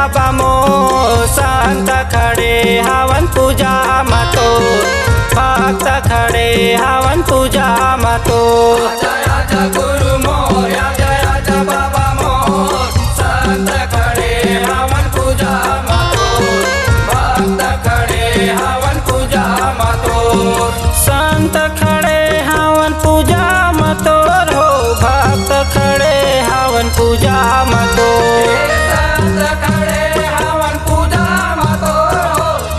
बाबा मोर संत खड़े हवन पूजा मतो भक्त खड़े हवन पूजा मतो। आजा आजा गुरु मोर आजा आजा बाबा मोर संत खड़े हवन पूजा मतो भक्त खड़े हवन पूजा मतो। संत खड़े हवन पूजा मतोर हो भक्त खड़े हवन पूजा मतो। संत खड़े हवन पूजा मतो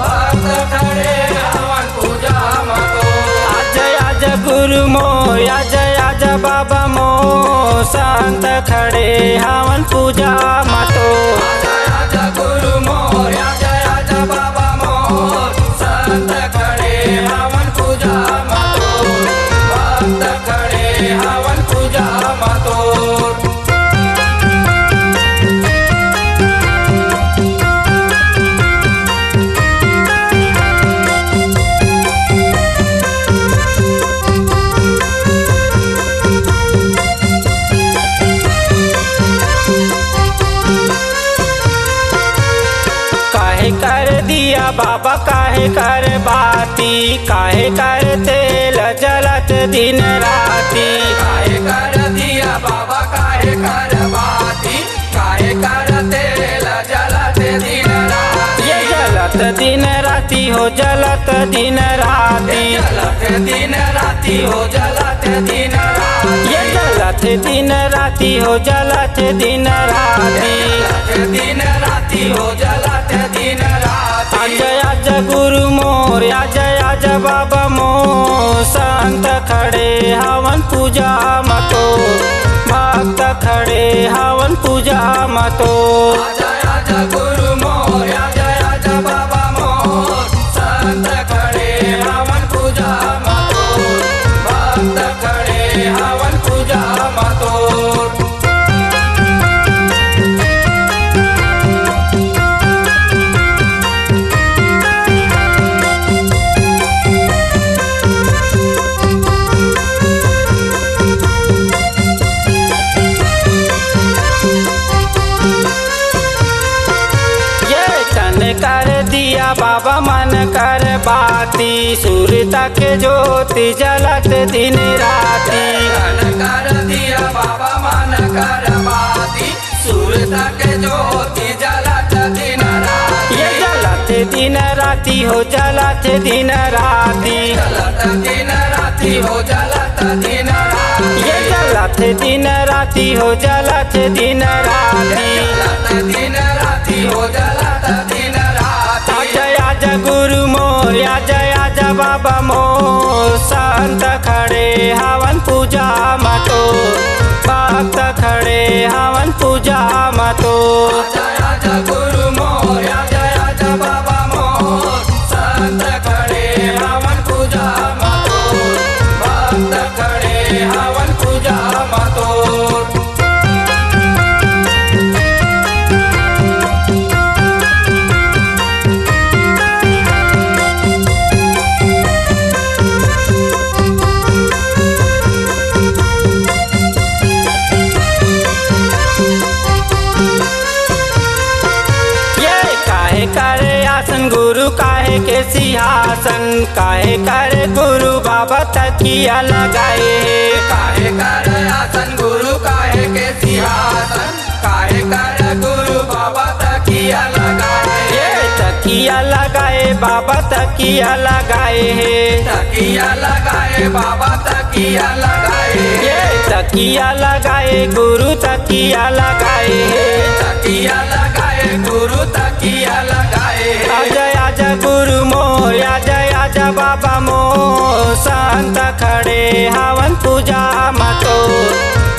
भक्त खड़े हवन पूजा मतो। आजा आजा गुरु मोर आजा आजा बाबा मोर संत खड़े हवन पूजा मतो। आजा आजा गुरु मोर आजा आजा बाबा मोर संत खड़े हवन पूजा मतो भक्त खड़े हवन पूजा मतो। काहे कर दिया बाबा काहे कर बाती काहे कर तेल जलत दिन राती। काहे कर दिया बाबा काहे कर बाती काहे कर तेल जलत दिन राती। ये जलत दिन राती हो जलत दिन राती। जलत दिन राती हो जलत दिन राती। ये जलत दिन राती हो जलत दिन राती। जलत दिन राती हो जलत दिन राती। आजा आजा गुरु मोर आजा आजा बाबा मोर संत खड़े हवन पूजा मतो भक्त खड़े हवन पूजा मतो। आजा आजा गुरु मोर आजा आजा बाबा मोर संत खड़े हवन पूजा मतो भक्त खड़े हवन पूजा मतो। ये तन कर दिया बाबा मन कर बाती सूर्य के ज्योति जलत दिन राती। मन कर दिया बाबा मन कर बाती सूरत के ज्योति जलत दिन राती। ये जलत दिन राती हो जलत दिन राती। जलत दिन राती हो जलत दिन राती। ये जलत दिन राती हो जलत दिन राती। जलत दिन राती हो जलत दिन राती। आजा आजा गुरु मोर आजा आजा बाबा मोर संत खड़े हवन पूजा मतो भक्त खड़े हवन पूजा मतो। आजा आजा गुरु मोर आजा आजा बाबा मोर संत खड़े हवन पूजा मतो भक्त खड़े हवन पूजा मतो। ये काहे करे आसन गुरु काहे के सिंहासन काहे करे गुरु बाबा तकिया लगाए। काहे कर आसन गुरु काहे के सिंहासन काहे कर गुरु बाबा तकिया लगाए। ये तकिया लगाए बाबा तकिया लगाए है। तकिया लगाए बाबा तकिया लगाए। ये तकिया लगाए गुरु तकिया लगाए है। तकिया लगाए गुरु तकिया लगाए। आजा आजा गुरु मोर आजा आजा बाबा मोर संत खड़े हवन पूजा मतो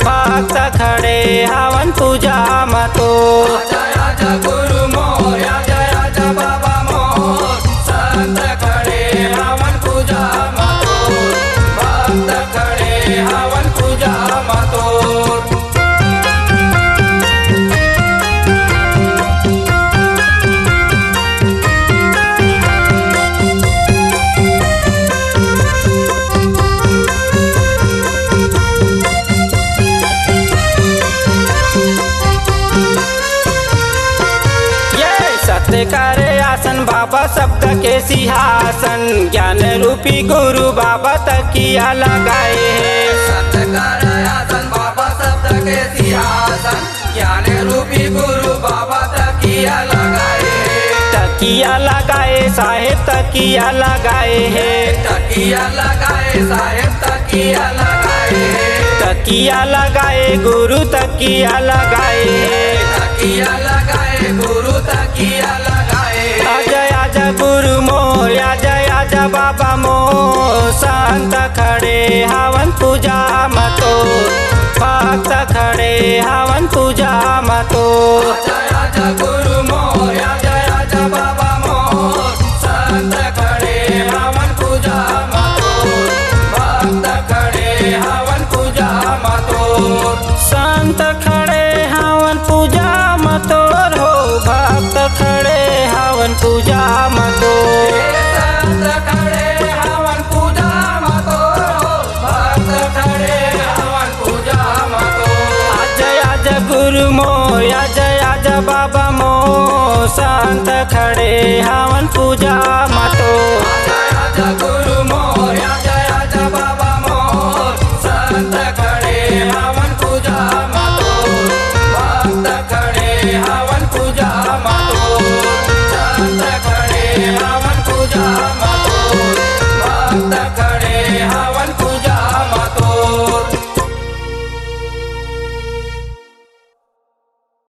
भक्त खड़े हवन पूजा मतो। आजा आजा गुरु मोर आजा आजा बाबा मोर संत खड़े हवन पूजा मतो भक्त खड़े हवन पूजा मतो। करे आसन बाबा शब्द के सिंहासन ज्ञान रूपी गुरु बाबा तकिया लगाए हैं सत्कार आसन बाबा शब्द के सिंहासन ज्ञान रूपी गुरु बाबा तकिया लगाए तकिया लगाए साहेब तकिया लगाए हैं तकिया लगाए साहेब तकिया लगाए तकिया लगाए गुरु तकिया लगाए हैं तकिया लगाए गुरु तकिया लगाए आजा आजा गुरु मोर आजा बाबा मोर संत खड़े हवन पूजा मतो भक्त खड़े हवन पूजा मतो आजा आजा गुरु मोर आजा बाबा मोर संत खड़े हवन पूजा मतो भक्त खड़े हवन पूजा मतो संत खड़े हवन पूजा मतोर हो भक्त खड़े हवन पूजा मतो संत खड़े हवन पूजा मतो भक्त खड़े हवन पूजा मतो आजा गुरु मोर आजा बाबा मोर संत खड़े हवन पूजा मतो आजा गुरु मोर आजा बाबा मोर संत खड़े हवन पूजा मतो भक्त खड़े हवन पूजा मतो संत खड़े हवन पूजा मतो भक्त खड़े हवन